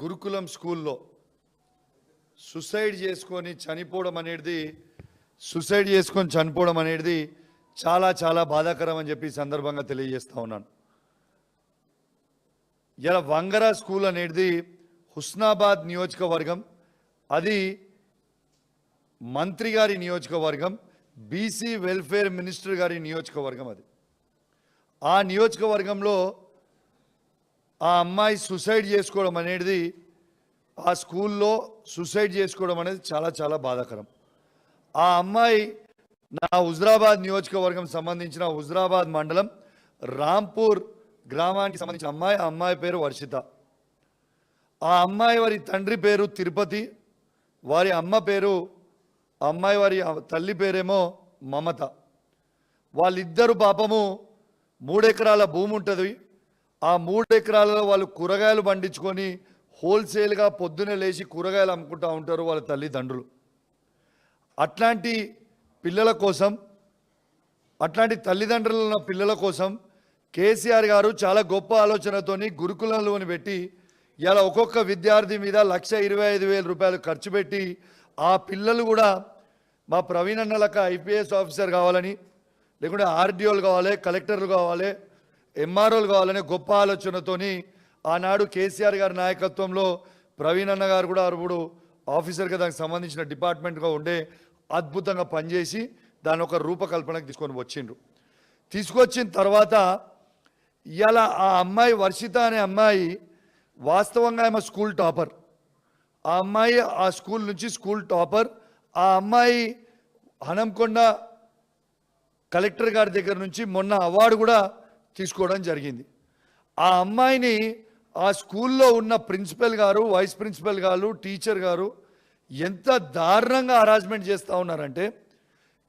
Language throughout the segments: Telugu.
గురుకులం స్కూల్లో సూసైడ్ చేసుకొని చనిపోవడం అనేది చాలా చాలా బాధాకరం అని చెప్పి సందర్భంగా తెలియజేస్తా ఉన్నాను. ఇలా వంగరా స్కూల్ అనేది హుస్నాబాద్ నియోజకవర్గం, అది మంత్రి గారి నియోజకవర్గం, బీసీ వెల్ఫేర్ మినిస్టర్ గారి నియోజకవర్గం. అది ఆ నియోజకవర్గంలో ఆ అమ్మాయి సూసైడ్ చేసుకోవడం అనేది, ఆ స్కూల్లో సూసైడ్ చేసుకోవడం అనేది చాలా చాలా బాధాకరం. ఆ అమ్మాయి నా హుజరాబాద్ నియోజకవర్గం సంబంధించిన హుజరాబాద్ మండలం రాంపూర్ గ్రామానికి సంబంధించిన అమ్మాయి. ఆ అమ్మాయి పేరు వర్షిత. ఆ అమ్మాయి వారి తండ్రి పేరు తిరుపతి, వారి అమ్మాయి వారి తల్లి పేరేమో మమత. వాళ్ళిద్దరు పాపము 3 ఎకరాల భూమి ఉంటుంది. ఆ 3 ఎకరాలలో వాళ్ళు కూరగాయలు పండించుకొని హోల్సేల్గా పొద్దునే లేచి కూరగాయలు అమ్ముకుంటూ ఉంటారు వాళ్ళ తల్లిదండ్రులు. అట్లాంటి పిల్లల కోసం, అట్లాంటి తల్లిదండ్రులు ఉన్న పిల్లల కోసం కేసీఆర్ గారు చాలా గొప్ప ఆలోచనతోని గురుకులంలోని పెట్టి ఇలా ఒక్కొక్క విద్యార్థి మీద 1,25,000 రూపాయలు ఖర్చు పెట్టి ఆ పిల్లలు కూడా మా ప్రవీణ్ అన్నలక ఐపీఎస్ ఆఫీసర్ కావాలని, లేకుంటే ఆర్డీఓలు కావాలి, కలెక్టర్లు కావాలి, ఎంఆర్ఓలు కావాలనే గొప్ప ఆలోచనతోని ఆనాడు కేసీఆర్ గారి నాయకత్వంలో ప్రవీణ్ అన్న గారు కూడా అప్పుడు ఆఫీసర్గా దానికి సంబంధించిన డిపార్ట్మెంట్గా ఉండే అద్భుతంగా పనిచేసి దాని ఒక రూపకల్పనకు తీసుకొచ్చిన తర్వాత ఇలా ఆ అమ్మాయి వర్షిత అనే అమ్మాయి వాస్తవంగా ఆమె స్కూల్ టాపర్. ఆ అమ్మాయి ఆ స్కూల్ నుంచి స్కూల్ టాపర్. ఆ అమ్మాయి హనంకొండ కలెక్టర్ గారి దగ్గర నుంచి మొన్న అవార్డు కూడా తీసుకోవడం జరిగింది. ఆ అమ్మాయిని ఆ స్కూల్లో ఉన్న ప్రిన్సిపల్ గారు, వైస్ ప్రిన్సిపల్ గారు, టీచర్ గారు ఎంత దారుణంగా హరాస్మెంట్ చేస్తూ ఉన్నారంటే,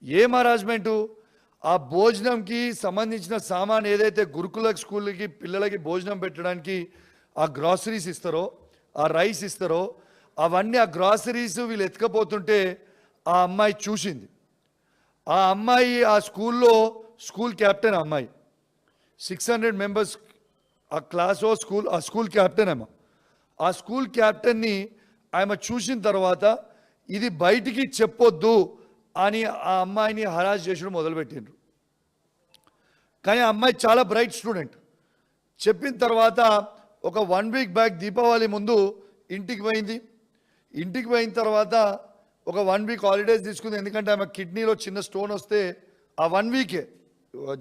ఏం హరాస్మెంటు, ఆ భోజనంకి సంబంధించిన సామాన్ ఏదైతే గురుకుల స్కూల్కి పిల్లలకి భోజనం పెట్టడానికి ఆ గ్రాసరీస్ ఇస్తారో, ఆ రైస్ ఇస్తారో, అవన్నీ ఆ గ్రాసరీస్ వీళ్ళు ఎత్తుకపోతుంటే ఆ అమ్మాయి చూసింది. ఆ అమ్మాయి ఆ స్కూల్లో స్కూల్ క్యాప్టెన్. అమ్మాయి 600 మెంబర్స్ ఆ క్లాసో స్కూల్ క్యాప్టెన్. ఆ స్కూల్ క్యాప్టెన్ని ఆమె చూసిన తర్వాత ఇది బయటికి చెప్పొద్దు అని ఆ అమ్మాయిని హరాస్ చేయడం మొదలుపెట్టిండ్రు. కానీ ఆ అమ్మాయి చాలా బ్రైట్ స్టూడెంట్. చెప్పిన తర్వాత ఒక 1 వీక్ బ్యాక్ దీపావళి ముందు ఇంటికి పోయింది. ఇంటికి పోయిన తర్వాత ఒక 1 వీక్ హాలిడేస్ తీసుకుంది. ఎందుకంటే ఆమె కిడ్నీలో చిన్న స్టోన్ వస్తే ఆ 1 వీకే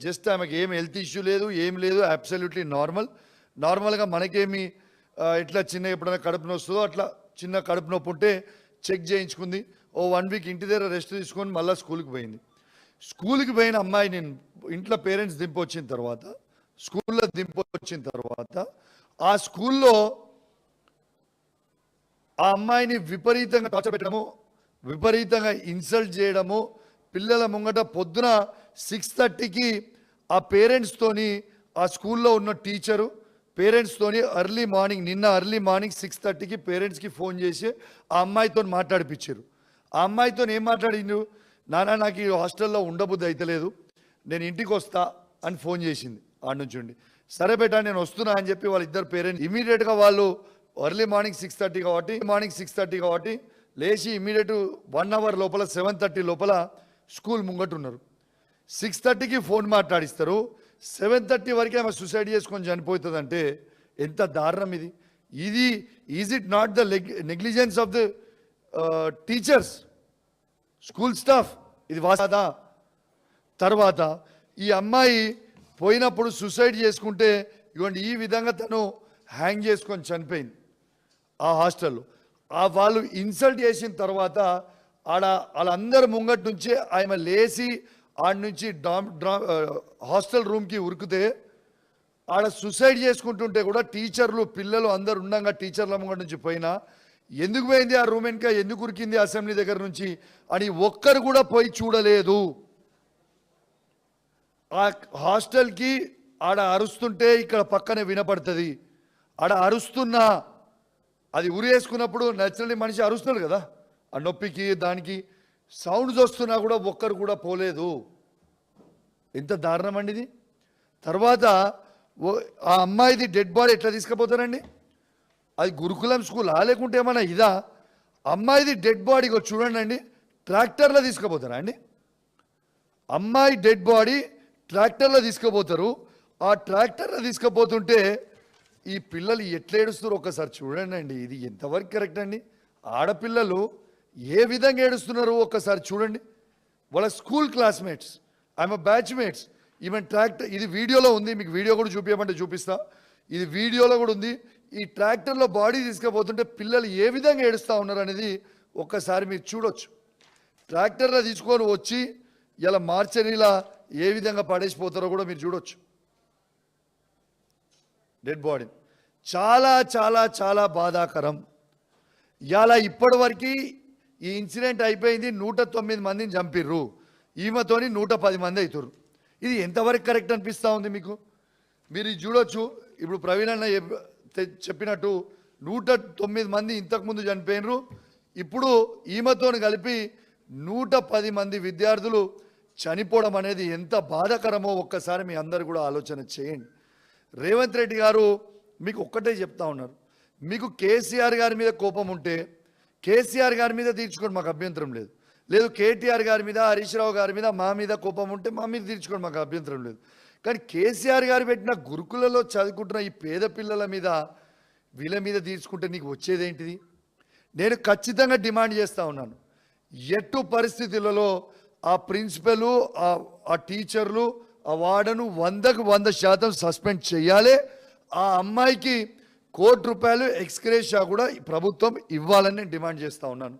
జస్ట్ ఆమెకి ఏం హెల్త్ ఇష్యూ లేదు, ఏం లేదు, అబ్సల్యూట్లీ నార్మల్గా మనకేమి ఎట్లా చిన్న ఎప్పుడైనా కడుపు నొప్పి వస్తుందో అట్లా చిన్న కడుపు నొప్పి ఉంటే చెక్ చేయించుకుంది. ఓ 1 వీక్ ఇంటి దగ్గర రెస్ట్ తీసుకొని మళ్ళీ స్కూల్కి పోయింది. స్కూల్కి పోయిన అమ్మాయి నేను ఇంట్లో పేరెంట్స్ దింపొచ్చిన తర్వాత, స్కూల్లో దింపొచ్చిన తర్వాత ఆ స్కూల్లో ఆ అమ్మాయిని విపరీతంగా టార్చర్ పెట్టడము, విపరీతంగా ఇన్సల్ట్ చేయడము, పిల్లల ముంగట పొద్దున 6:30కి ఆ పేరెంట్స్తోని ఆ స్కూల్లో ఉన్న టీచరు పేరెంట్స్తోని నిన్న అర్లీ మార్నింగ్ 6:30కి పేరెంట్స్కి ఫోన్ చేసి ఆ అమ్మాయితో మాట్లాడిపించారు. ఆ అమ్మాయితో ఏం మాట్లాడిండు, నాన్న నాకు ఈ హాస్టల్లో ఉండబుద్ధి అయితలేదు, నేను ఇంటికి వస్తా అని ఫోన్ చేసింది. ఆడ నుంచి ఉండి సరే బేటా నేను వస్తున్నా అని చెప్పి వాళ్ళిద్దరు పేరెంట్స్ ఇమీడియట్గా వాళ్ళు ఎర్లీ మార్నింగ్ 6:30 కాబట్టి లేచి ఇమీడియట్ 1 అవర్ లోపల 7:30 లోపల స్కూల్ ముంగట ఉన్నారు. 6:30కి ఫోన్ మాట్లాడిస్తారు, 7:30 వరకే ఆమె సూసైడ్ చేసుకొని చనిపోతుందంటే ఎంత దారుణం ఇది. Is it not the negligence of the teachers, school staff? ఇది వాదా? తర్వాత ఈ అమ్మాయి పోయినప్పుడు సూసైడ్ చేసుకుంటే ఇవ్వండి ఈ విధంగా తను హ్యాంగ్ చేసుకొని చనిపోయింది ఆ హాస్టల్లో. వాళ్ళు ఇన్సల్ట్ చేసిన తర్వాత వాళ్ళందరి ముంగటి నుంచే ఆమె లేచి ఆడ నుంచి హాస్టల్ రూమ్కి ఉరికితే ఆడ సూసైడ్ చేసుకుంటుంటే కూడా టీచర్లు పిల్లలు అందరు ఉండగా టీచర్ల ముంగటి నుంచి పోయినా ఎందుకు పోయింది ఆ రూమ్ వెనుక, ఎందుకు ఉరికింది అసెంబ్లీ దగ్గర నుంచి అని ఒక్కరు కూడా పోయి చూడలేదు. ఆ హాస్టల్కి ఆడ అరుస్తుంటే ఇక్కడ పక్కనే వినపడుతుంది. ఆడ అరుస్తున్నా అది ఉరి వేసుకున్నప్పుడు నేచురల్లీ మనిషి అరుస్తాడు కదా, ఆ నొప్పికి దానికి సౌండ్స్ వస్తున్నా కూడా ఒక్కరు కూడా పోలేదు. ఎంత దారుణం అండి ఇది. తర్వాత ఆ అమ్మాయిది డెడ్ బాడీ ఎట్లా తీసుకుపోతారండి? అది గురుకులం స్కూల్ లేకుంటే ఏమన్నా ఇదా? అమ్మాయిది డెడ్ బాడీ చూడండి అండి, ట్రాక్టర్లో తీసుకుపోతారా అండి? అమ్మాయి డెడ్ బాడీ ట్రాక్టర్లో తీసుకుపోతారు. ఆ ట్రాక్టర్లో తీసుకుపోతుంటే ఈ పిల్లలు ఎట్లా ఏడుస్తారు ఒక్కసారి చూడండి అండి. ఇది ఎంతవరకు కరెక్ట్ అండి? ఆడపిల్లలు ఏ విధంగా ఏడుస్తున్నారు ఒక్కసారి చూడండి. వాళ్ళ school classmates, I'm batchmates, even tractor, ఇది వీడియోలో ఉంది, మీకు వీడియో కూడా చూపించమంటే చూపిస్తా. ఇది వీడియోలో కూడా ఉంది. ఈ ట్రాక్టర్లో బాడీ తీసుకుపోతుంటే పిల్లలు ఏ విధంగా ఏడుస్తూ ఉన్నారు అనేది ఒక్కసారి మీరు చూడొచ్చు. ట్రాక్టర్లో తీసుకొని వచ్చి ఇలా మార్చరీలా ఏ విధంగా పడేసిపోతారో కూడా మీరు చూడొచ్చు. డెడ్ బాడీ చాలా చాలా చాలా బాధాకరం. ఇలా ఇప్పటివరకు ఈ ఇన్సిడెంట్ అయిపోయింది, 109 మందిని చంపిర్రు, ఈమెతోని 110 మంది అవుతారు. ఇది ఎంతవరకు కరెక్ట్ అనిపిస్తూ ఉంది మీకు? మీరు చూడొచ్చు. ఇప్పుడు ప్రవీణ్ అన్న చెప్పినట్టు 109 మంది ఇంతకుముందు చనిపోయినరు, ఇప్పుడు ఈమెతో కలిపి 110 మంది విద్యార్థులు చనిపోవడం అనేది ఎంత బాధాకరమో ఒక్కసారి మీ అందరు కూడా ఆలోచన చేయండి. రేవంత్ రెడ్డి గారు మీకు ఒక్కటే చెప్తా ఉన్నారు, మీకు కేసీఆర్ గారి మీద కోపం ఉంటే కేసీఆర్ గారి మీద తీర్చుకోండి, మాకు అభ్యంతరం లేదు. లేదు కేటీఆర్ గారి మీద, హరీష్ రావు గారి మీద, మా మీద కోపం ఉంటే మా మీద తీర్చుకోండి, మాకు అభ్యంతరం లేదు. కానీ కేసీఆర్ గారు పెట్టిన గురుకులలో చదువుకుంటున్న ఈ పేద పిల్లల మీద, వీళ్ళ మీద తీర్చుకుంటే నీకు వచ్చేదేంటిది? నేను ఖచ్చితంగా డిమాండ్ చేస్తూ ఉన్నాను, ఎట్టు పరిస్థితులలో ఆ ప్రిన్సిపల్, ఆ టీచర్లు, ఆ వార్డను 100కు 100% సస్పెండ్ చేయాలి. ఆ అమ్మాయికి ₹1 ఎక్స్గ్రేషియా కూడా ప్రభుత్వం ఇవ్వాలని నేను డిమాండ్ చేస్తూ ఉన్నాను.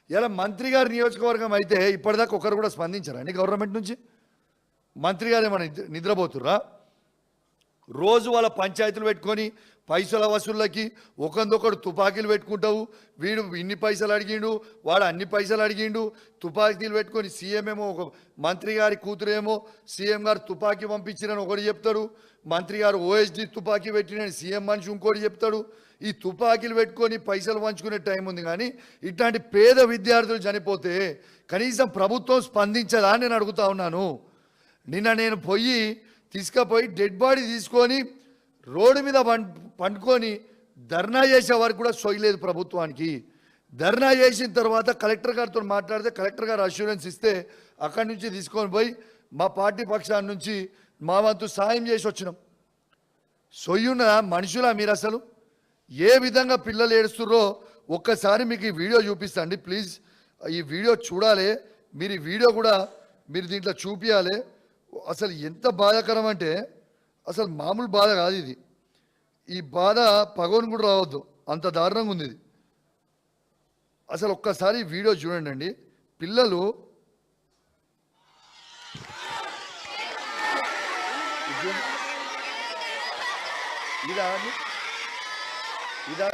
ఇలా మంత్రి గారి నియోజకవర్గం అయితే ఇప్పటిదాకా ఒకరు కూడా స్పందించారండి గవర్నమెంట్ నుంచి? మంత్రి గారు ఏమైనా నిద్రపోతుర్రా? రోజు వాళ్ళ పంచాయతీలు పెట్టుకొని పైసల వసూళ్ళకి ఒకరిదొకడు తుపాకీలు పెట్టుకుంటావు. వీడు ఇన్ని పైసలు అడిగిండు, వాడు అన్ని పైసలు అడిగిండు, తుపాకీలు పెట్టుకొని సీఎం ఏమో, ఒక మంత్రి గారి కూతురేమో సీఎం గారు తుపాకీ పంపించినని ఒకటి చెప్తాడు, మంత్రి గారు ఓఎస్డి తుపాకీ పెట్టినని సీఎం మనిషి ఇంకోటి చెప్తాడు. ఈ తుపాకీలు పెట్టుకొని పైసలు పంచుకునే టైం ఉంది, కానీ ఇట్లాంటి పేద విద్యార్థులు చనిపోతే కనీసం ప్రభుత్వం స్పందించదా అని నేను అడుగుతా ఉన్నాను. నిన్న నేను తీసుకుపోయి డెడ్ బాడీ తీసుకొని రోడ్డు మీద పండుకొని ధర్నా చేసే వరకు కూడా సొయ్యలేదు ప్రభుత్వానికి. ధర్నా చేసిన తర్వాత కలెక్టర్ గారితో మాట్లాడితే కలెక్టర్ గారు అష్యూరెన్స్ ఇస్తే అక్కడి నుంచి తీసుకొని పోయి మా పార్టీ పక్షాన్ని నుంచి మా వంతు సాయం చేసి వచ్చినాం. సొయ్యున్న మనుషులా మీరు? అసలు ఏ విధంగా పిల్లలు ఏడుస్తుర్రో ఒక్కసారి మీకు ఈ వీడియో చూపిస్తాండి ప్లీజ్. ఈ వీడియో చూడాలి మీరు, ఈ వీడియో కూడా మీరు దీంట్లో చూపించాలి. అసలు ఎంత బాధాకరం అంటే అసలు మామూలు బాధ కాదు ఇది. ఈ బాధ పగోని కూడా రావద్దు, అంత దారుణంగా ఉంది ఇది. అసలు ఒక్కసారి వీడియో చూడండి అండి. పిల్లలు ఇదా